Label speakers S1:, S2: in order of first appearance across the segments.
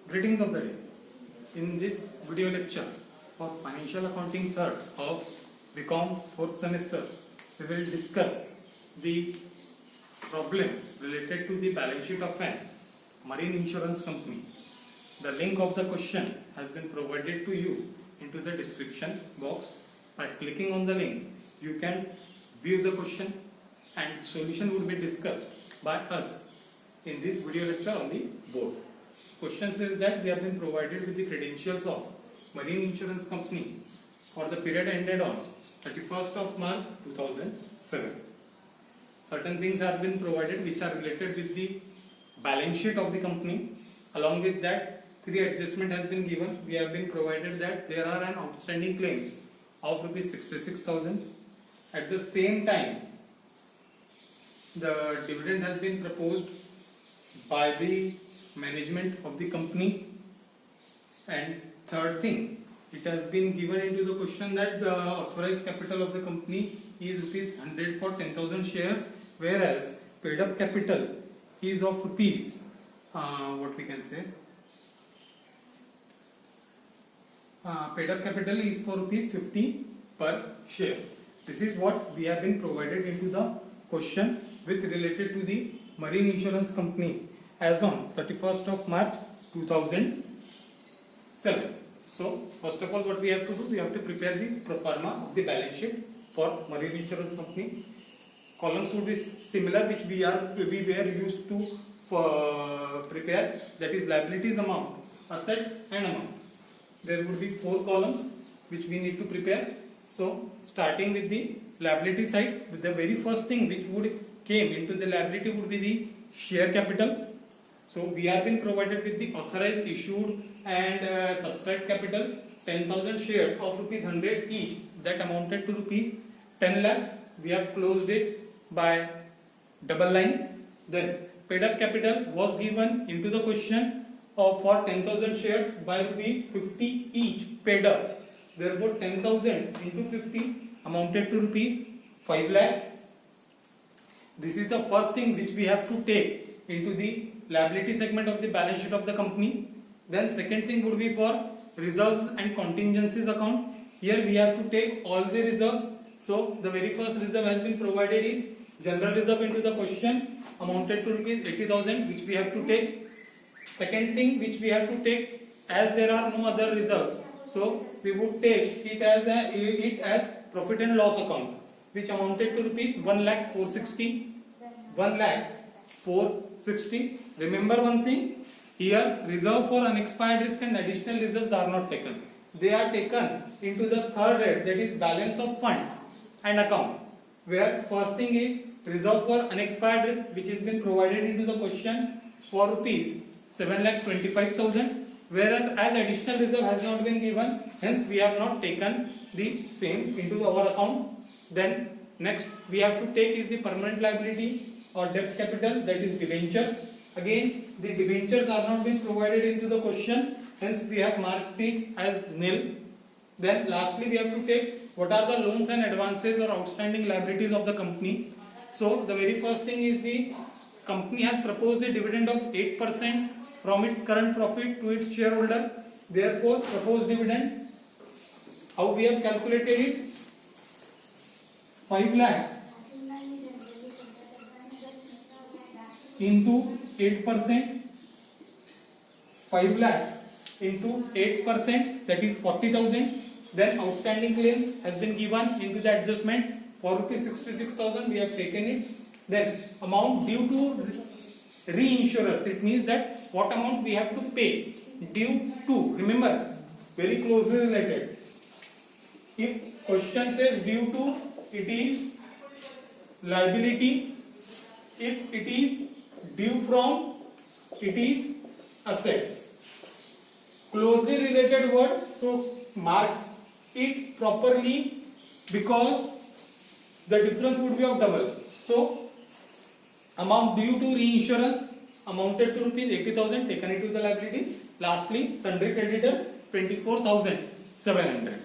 S1: Greetings of the day. In this video lecture for Financial Accounting third of BCom fourth semester, we will discuss the problem related to the balance sheet of an marine insurance company. The link of the question has been provided to you into the description box. By clicking on the link, you can view the question and solution will be discussed by us in this video lecture on the board. Question says that we have been provided with the credentials of marine insurance company for the period ended on 31st of March 2007. Certain things have been provided which are related with the balance sheet of the company. Along with that, 3 adjustment has been given. We have been provided that there are an outstanding claims of rupees 66,000. At the same time, the dividend has been proposed by the management of the company. And third thing, it has been given into the question that the authorized capital of the company is rupees 100 for 10,000 shares, whereas paid up capital is of rupees paid up capital is for rupees 50 per share. This is what we have been provided into the question with related to the marine insurance company as on 31st of March 2007. So first of all, what we have to do, we have to prepare the pro forma of the balance sheet for marine insurance company. Columns would be similar which we were used to prepare, that is liabilities amount, assets and amount. There would be 4 columns which we need to prepare. So starting with the liability side, with the very first thing which would came into the liability would be the share capital. So we have been provided with the authorized, issued and subscribed capital 10,000 shares of rupees 100 each, that amounted to rupees 10 lakh. We have closed it by double line. Then paid up capital was given into the question of for 10,000 shares by rupees 50 each paid up. Therefore 10,000 into 50 amounted to rupees 5 lakh. This is the first thing which we have to take into the liability segment of the balance sheet of the company. Then second thing would be for reserves and contingencies account. Here we have to take all the reserves. So the very first reserve has been provided is general reserve into the question, amounted to rupees 80,000, which we have to take. Second thing which we have to take, as there are no other reserves, so we would take it as profit and loss account, which amounted to rupees 1,460. 1,460. Remember one thing, here reserve for unexpired risk and additional reserves are not taken. They are taken into the third head, that is balance of funds and account, where first thing is reserve for unexpired risk, which has been provided into the question for rupees 7,25,000, whereas as additional reserve has not been given, hence we have not taken the same into our account. Then next we have to take is the permanent liability or debt capital, that is debentures. Again the debentures are not been provided into the question, hence we have marked it as nil. Then lastly we have to take what are the loans and advances or outstanding liabilities of the company. So the very first thing is the company has proposed a dividend of 8% from its current profit to its shareholder. Therefore proposed dividend, how we have calculated is 5 lakh into 8%, 5 lakh into 8%, that is 40,000. Then outstanding claims has been given into the adjustment for rupees 66,000, we have taken it. Then amount due to reinsurers, it means that what amount we have to pay due to, remember very closely related. If question says due to, it is liability. If it is due from, it is assets. Closely related word, so mark it properly because the difference would be of double. So amount due to reinsurance amounted to rupees 80,000, taken into the liability. Lastly sundry creditors 24,700.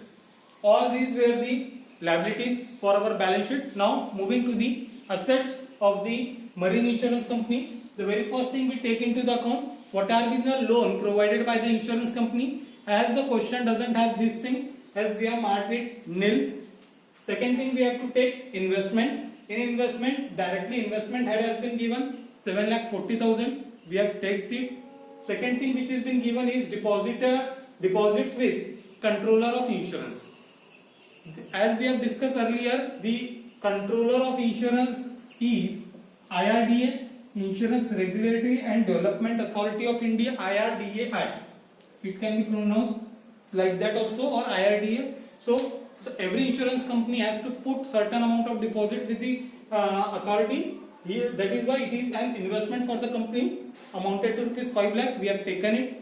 S1: All these were the liabilities for our balance sheet. Now moving to the assets of the marine insurance company. The very first thing we take into the account what are the loan provided by the insurance company. As the question doesn't have this thing, as we have marked it nil. Second thing, we have to take investment. In investment, directly investment head has been given 7,40,000. We have taken it. Second thing which has been given is deposits with controller of insurance. As we have discussed earlier, the controller of insurance is IRDA, Insurance Regulatory and Development Authority of India, IRDA Act. It can be pronounced like that also, or IRDA. So every insurance company has to put certain amount of deposit with the authority. Here, that is why it is an investment for the company amounted to rupees 5 lakh. We have taken it.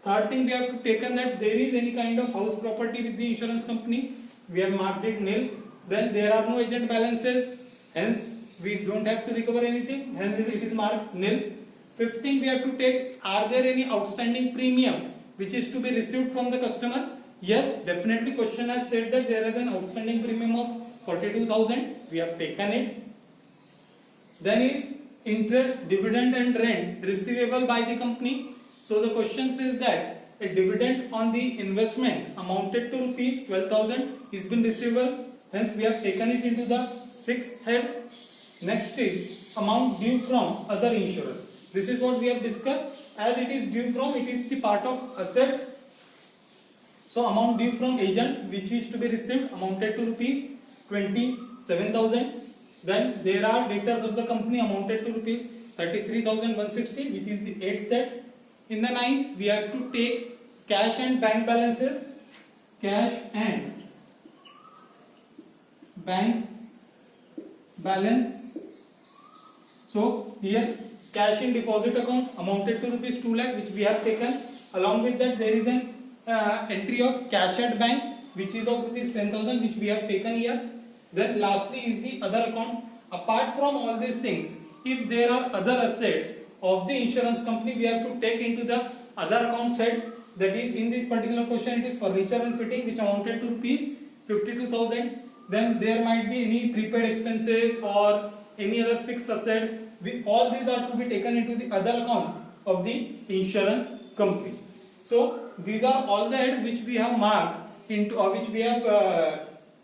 S1: Third thing, we have to taken that there is any kind of house property with the insurance company. We have marked it nil. Then there are no agent balances. Hence, we don't have to recover anything. Hence, it is marked nil. Fifth thing, we have to take, are there any outstanding premium which is to be received from the customer? Yes, definitely question has said that there is an outstanding premium of 42,000. We have taken it. Then is interest, dividend and rent receivable by the company. So the question says that a dividend on the investment amounted to rupees 12,000 is been receivable. Hence we have taken it into the sixth head. Next is amount due from other insurers. This is what we have discussed. As it is due from, it is the part of assets. So amount due from agents which is to be received amounted to rupees 27,000. Then there are debtors of the company amounted to rupees 33,160, which is the 8th head. In the 9th, we have to take cash and bank balances. Cash and bank balance. So here cash in deposit account amounted to rupees 2 lakh, which we have taken. Along with that, there is an entry of cash at bank, which is of rupees 10,000, which we have taken here. Then lastly is the other accounts. Apart from all these things, if there are other assets of the insurance company, we have to take into the other account side. That is, in this particular question, it is furniture and fitting, which amounted to rupees 52,000. Then there might be any prepaid expenses or any other fixed assets. All these are to be taken into the other account of the insurance company. So these are all the heads which we have marked into, or which we have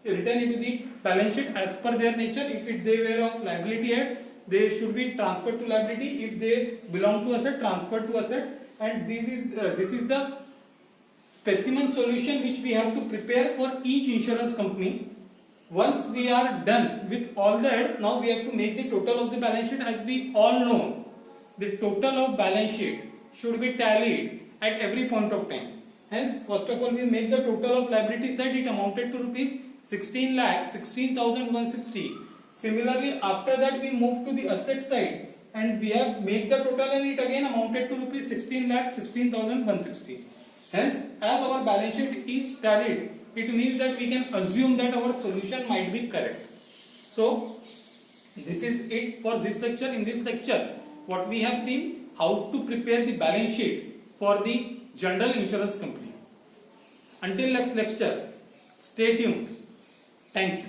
S1: written into the balance sheet as per their nature. If they were of liability head, they should be transferred to liability. If they belong to asset, transferred to asset. And this is the specimen solution which we have to prepare for each insurance company. Once we are done with all that, now we have to make the total of the balance sheet. As we all know, the total of balance sheet should be tallied at every point of time. Hence, first of all, we make the total of liability side. It amounted to rupees 16,16,160. Similarly, after that, we move to the asset side and we have made the total, and it again amounted to rupees 16,16,160. Hence, as our balance sheet is tallied, it means that we can assume that our solution might be correct. So, this is it for this lecture. In this lecture, what we have seen, how to prepare the balance sheet for the general insurance company. Until next lecture, stay tuned. Thank you.